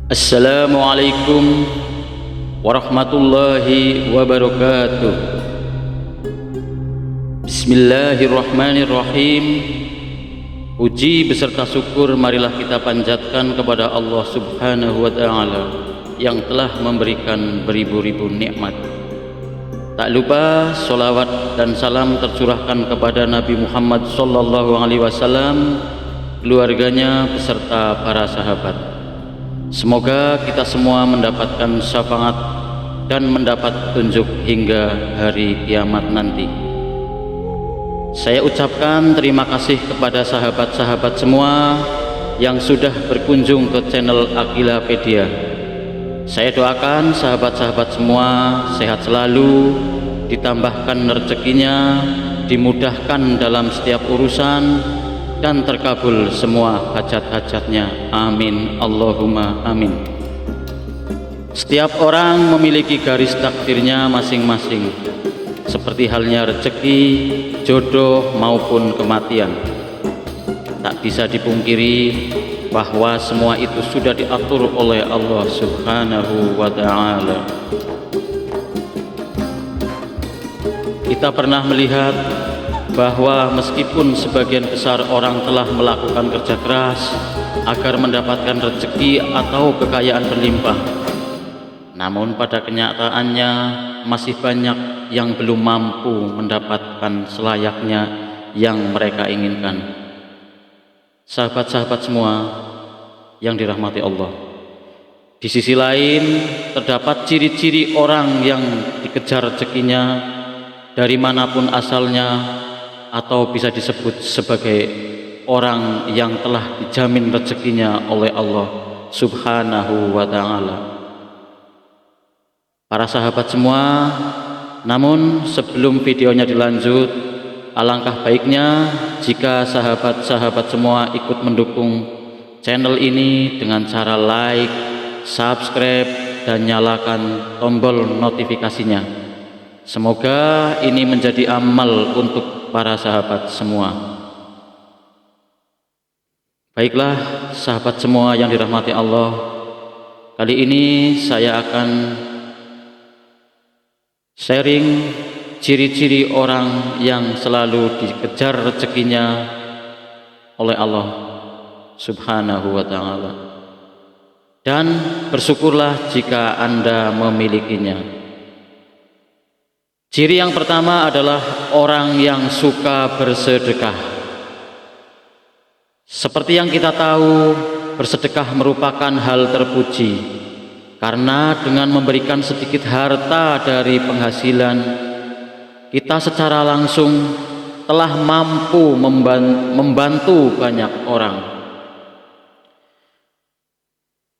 Assalamualaikum warahmatullahi wabarakatuh. Bismillahirrahmanirrahim. Puji beserta syukur marilah kita panjatkan kepada Allah Subhanahu wa ta'ala yang telah memberikan beribu-ribu nikmat. Tak lupa sholawat dan salam tercurahkan kepada Nabi Muhammad sallallahu alaihi wasallam, keluarganya beserta para sahabat. Semoga kita semua mendapatkan syafaat dan mendapat petunjuk hingga hari kiamat nanti. Saya ucapkan terima kasih kepada sahabat-sahabat semua yang sudah berkunjung ke channel Aqilapedia. Saya doakan sahabat-sahabat semua sehat selalu, ditambahkan rezekinya, dimudahkan dalam setiap urusan, dan terkabul semua hajat-hajatnya. Amin Allahumma amin. Setiap orang memiliki garis takdirnya masing-masing, seperti halnya rezeki, jodoh maupun kematian. Tak bisa dipungkiri bahwa semua itu sudah diatur oleh Allah Subhanahu wa ta'ala. Kita pernah melihat bahwa meskipun sebagian besar orang telah melakukan kerja keras agar mendapatkan rezeki atau kekayaan berlimpah, namun pada kenyataannya masih banyak yang belum mampu mendapatkan selayaknya yang mereka inginkan. Sahabat-sahabat semua yang dirahmati Allah, di sisi lain terdapat ciri-ciri orang yang dikejar rezekinya dari manapun asalnya, atau bisa disebut sebagai orang yang telah dijamin rezekinya oleh Allah Subhanahu wa ta'ala. Para sahabat semua, namun sebelum videonya dilanjut, alangkah baiknya jika sahabat-sahabat semua ikut mendukung channel ini dengan cara like, subscribe, dan nyalakan tombol notifikasinya. Semoga ini menjadi amal untuk para sahabat semua. Baiklah sahabat semua yang dirahmati Allah, kali ini saya akan sharing ciri-ciri orang yang selalu dikejar rezekinya oleh Allah Subhanahu wa ta'ala, dan bersyukurlah jika Anda memilikinya. Ciri yang pertama adalah orang yang suka bersedekah. Seperti yang kita tahu, bersedekah merupakan hal terpuji, karena dengan memberikan sedikit harta dari penghasilan, kita secara langsung telah mampu membantu banyak orang.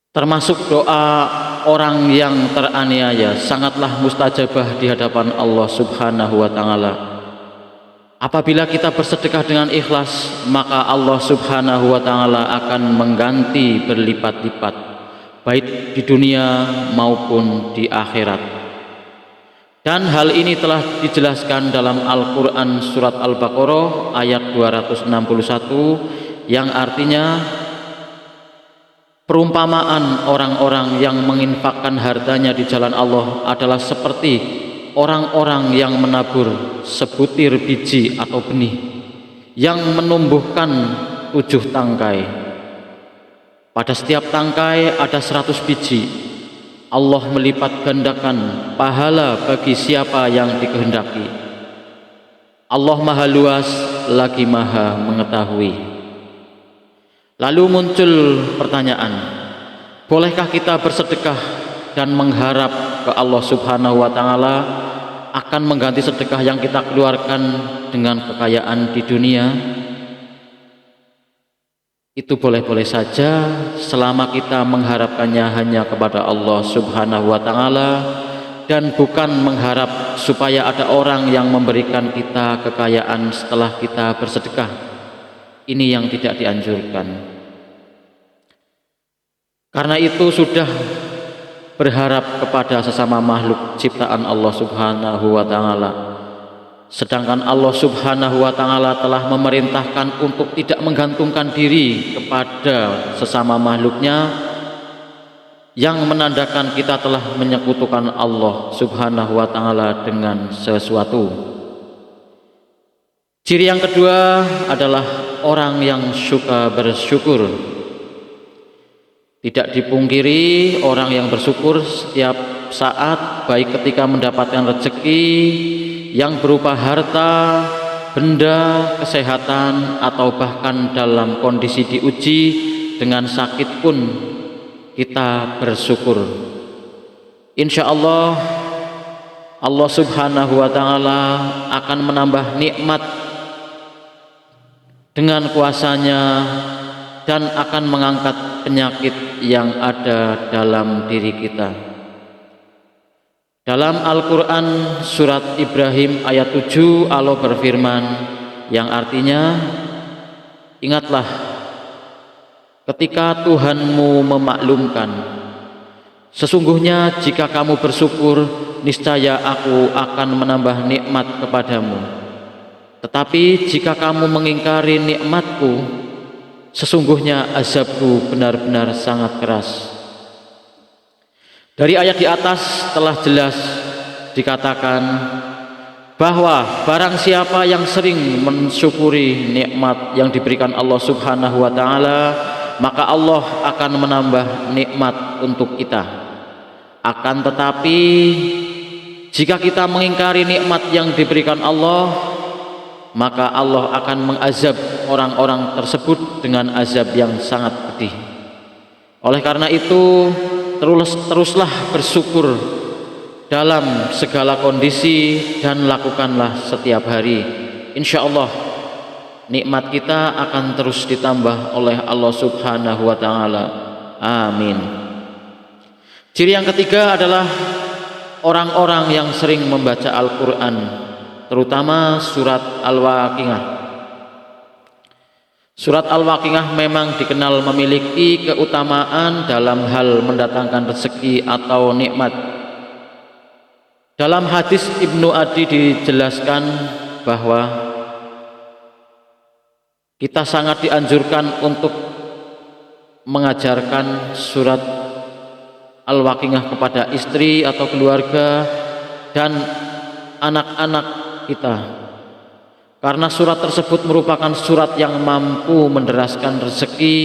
Termasuk doa orang yang teraniaya sangatlah mustajabah di hadapan Allah Subhanahu wa ta'ala. Apabila kita bersedekah dengan ikhlas, maka Allah Subhanahu wa ta'ala akan mengganti berlipat-lipat, baik di dunia maupun di akhirat. Dan hal ini telah dijelaskan dalam Al-Quran surat Al-Baqarah ayat 261, yang artinya perumpamaan orang-orang yang menginfakkan hartanya di jalan Allah adalah seperti orang-orang yang menabur sebutir biji atau benih yang menumbuhkan 7 tangkai. Pada setiap tangkai ada 100 biji. Allah melipat gandakan pahala bagi siapa yang dikehendaki. Allah maha luas lagi maha mengetahui. Lalu muncul pertanyaan, bolehkah kita bersedekah dan mengharap ke Allah Subhanahu wa ta'ala akan mengganti sedekah yang kita keluarkan dengan kekayaan di dunia? Itu boleh-boleh saja selama kita mengharapkannya hanya kepada Allah Subhanahu wa ta'ala dan bukan mengharap supaya ada orang yang memberikan kita kekayaan setelah kita bersedekah. Ini yang tidak dianjurkan. Karena itu sudah berharap kepada sesama makhluk ciptaan Allah Subhanahu wa ta'ala. Sedangkan Allah Subhanahu wa ta'ala telah memerintahkan untuk tidak menggantungkan diri kepada sesama makhluknya, yang menandakan kita telah menyekutukan Allah Subhanahu wa taala dengan sesuatu. Ciri yang kedua adalah orang yang suka bersyukur. Tidak dipungkiri, orang yang bersyukur setiap saat, baik ketika mendapatkan rezeki yang berupa harta, benda, kesehatan, atau bahkan dalam kondisi diuji dengan sakit pun kita bersyukur. Insya Allah, Allah Subhanahu wa taala akan menambah nikmat dengan kuasanya dan akan mengangkat penyakit yang ada dalam diri kita. Dalam Al-Quran surat Ibrahim ayat 7, Allah berfirman yang artinya, ingatlah ketika Tuhanmu memaklumkan, sesungguhnya jika kamu bersyukur, niscaya aku akan menambah nikmat kepadamu. Tetapi jika kamu mengingkari nikmatku, sesungguhnya azabku benar-benar sangat keras. Dari ayat di atas telah jelas dikatakan bahwa barang siapa yang sering mensyukuri nikmat yang diberikan Allah Subhanahu wa taala, maka Allah akan menambah nikmat untuk kita. Akan tetapi jika kita mengingkari nikmat yang diberikan Allah, maka Allah akan mengazab orang-orang tersebut dengan azab yang sangat pedih. Oleh karena itu, teruslah bersyukur dalam segala kondisi dan lakukanlah setiap hari. Insya Allah nikmat kita akan terus ditambah oleh Allah Subhanahu wa taala. Amin. Ciri yang ketiga adalah orang-orang yang sering membaca Al-Quran, terutama surat Al-Waqiah. Surat Al-Waqiah memang dikenal memiliki keutamaan dalam hal mendatangkan rezeki atau nikmat. Dalam hadis Ibnu Adi dijelaskan bahwa kita sangat dianjurkan untuk mengajarkan surat Al-Waqiah kepada istri atau keluarga dan anak-anak kita, karena surat tersebut merupakan surat yang mampu menderaskan rezeki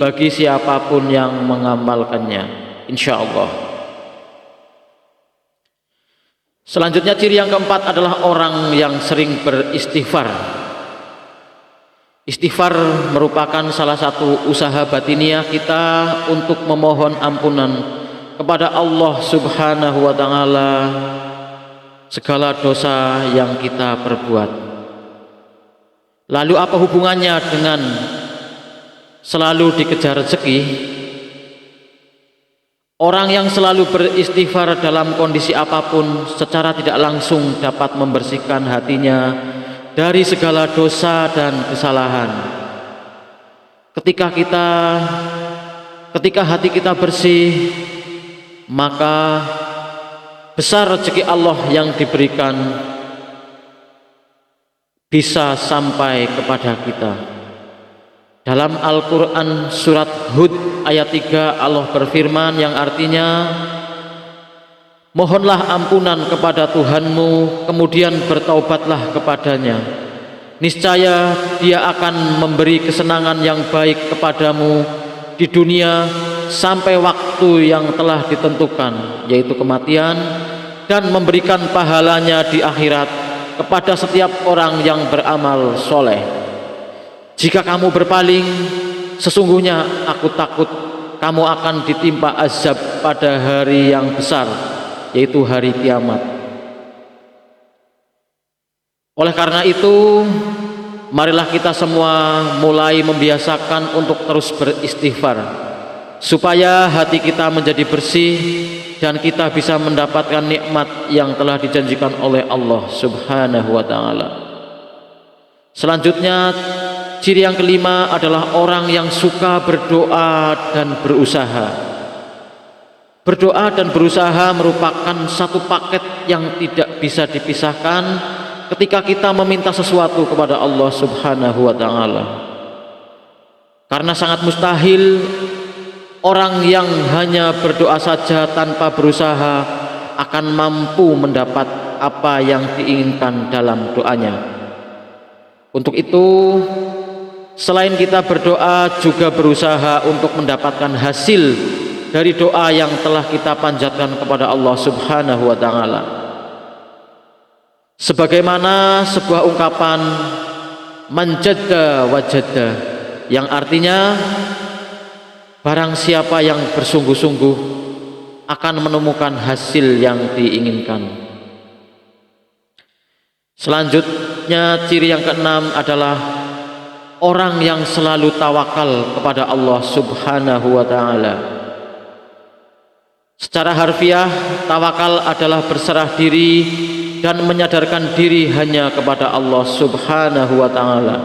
bagi siapapun yang mengamalkannya, insya Allah. Selanjutnya ciri yang keempat adalah orang yang sering beristighfar. Istighfar merupakan salah satu usaha batiniah kita untuk memohon ampunan kepada Allah Subhanahu wa taala segala dosa yang kita perbuat. Lalu apa hubungannya dengan selalu dikejar rezeki? Orang yang selalu beristighfar dalam kondisi apapun secara tidak langsung dapat membersihkan hatinya dari segala dosa dan kesalahan. Ketika hati kita bersih, maka besar rezeki Allah yang diberikan bisa sampai kepada kita. Dalam Al-Quran surat Hud ayat 3, Allah berfirman yang artinya, mohonlah ampunan kepada Tuhanmu, kemudian bertaubatlah kepadanya. Niscaya Dia akan memberi kesenangan yang baik kepadamu di dunia sampai waktu yang telah ditentukan, yaitu kematian, dan memberikan pahalanya di akhirat kepada setiap orang yang beramal soleh. Jika kamu berpaling, sesungguhnya aku takut kamu akan ditimpa azab pada hari yang besar, yaitu hari kiamat. Oleh karena itu, marilah kita semua mulai membiasakan untuk terus beristighfar, supaya hati kita menjadi bersih dan kita bisa mendapatkan nikmat yang telah dijanjikan oleh Allah Subhanahu wa taala. Selanjutnya, ciri yang kelima adalah orang yang suka berdoa dan berusaha. Berdoa dan berusaha merupakan satu paket yang tidak bisa dipisahkan ketika kita meminta sesuatu kepada Allah Subhanahu wa taala. Karena sangat mustahil Orang yang hanya berdoa saja tanpa berusaha akan mampu mendapat apa yang diinginkan dalam doanya. Untuk itu, selain kita berdoa, juga berusaha untuk mendapatkan hasil dari doa yang telah kita panjatkan kepada Allah Subhanahu wa Ta'ala. Sebagaimana sebuah ungkapan man jadda wajadda, yang artinya barang siapa yang bersungguh-sungguh akan menemukan hasil yang diinginkan. Selanjutnya, ciri yang keenam adalah orang yang selalu tawakal kepada Allah Subhanahu wa Ta'ala. Secara harfiah, tawakal adalah berserah diri dan menyadarkan diri hanya kepada Allah Subhanahu wa Ta'ala.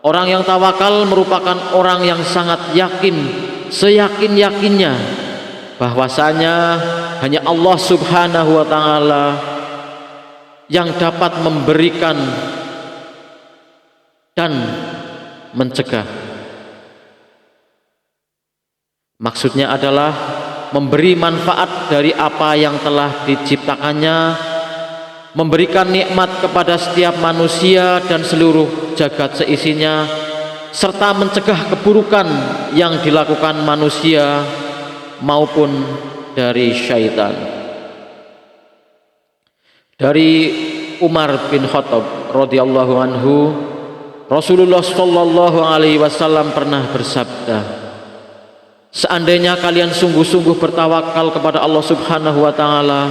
Orang yang tawakal merupakan orang yang sangat yakin, seyakin-yakinnya bahwasanya hanya Allah Subhanahu wa Ta'ala yang dapat memberikan dan mencegah. Maksudnya adalah memberi manfaat dari apa yang telah diciptakannya, memberikan nikmat kepada setiap manusia dan seluruh jagat seisinya, serta mencegah keburukan yang dilakukan manusia maupun dari syaitan. Dari Umar bin Khattab radhiyallahu anhu, Rasulullah sallallahu alaihi wasallam pernah bersabda, seandainya kalian sungguh-sungguh bertawakal kepada Allah Subhanahu wa Ta'ala,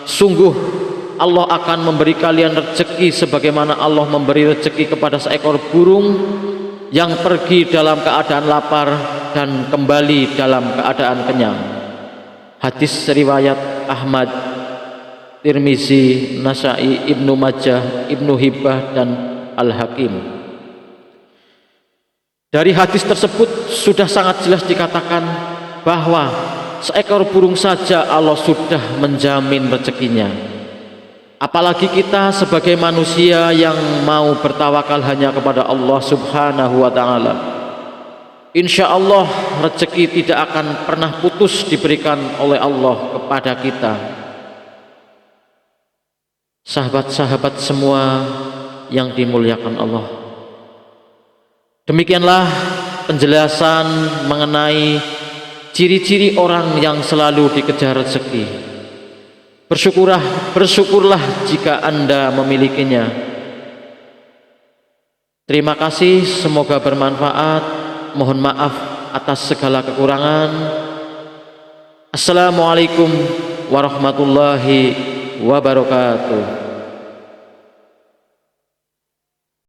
sungguh Allah akan memberi kalian rezeki sebagaimana Allah memberi rezeki kepada seekor burung yang pergi dalam keadaan lapar dan kembali dalam keadaan kenyang. Hadis riwayat Ahmad, Tirmizi, Nasai, Ibnu Majah, Ibnu Hibbah dan Al-Hakim. Dari hadis tersebut sudah sangat jelas dikatakan bahwa seekor burung saja Allah sudah menjamin rezekinya. Apalagi kita sebagai manusia yang mau bertawakal hanya kepada Allah Subhanahu wa Ta'ala. Insya Allah rezeki tidak akan pernah putus diberikan oleh Allah kepada kita. Sahabat-sahabat semua yang dimuliakan Allah, demikianlah penjelasan mengenai ciri-ciri orang yang selalu dikejar rezeki. Bersyukurlah jika Anda memilikinya. Terima kasih, semoga bermanfaat. Mohon maaf atas segala kekurangan. Assalamualaikum warahmatullahi wabarakatuh.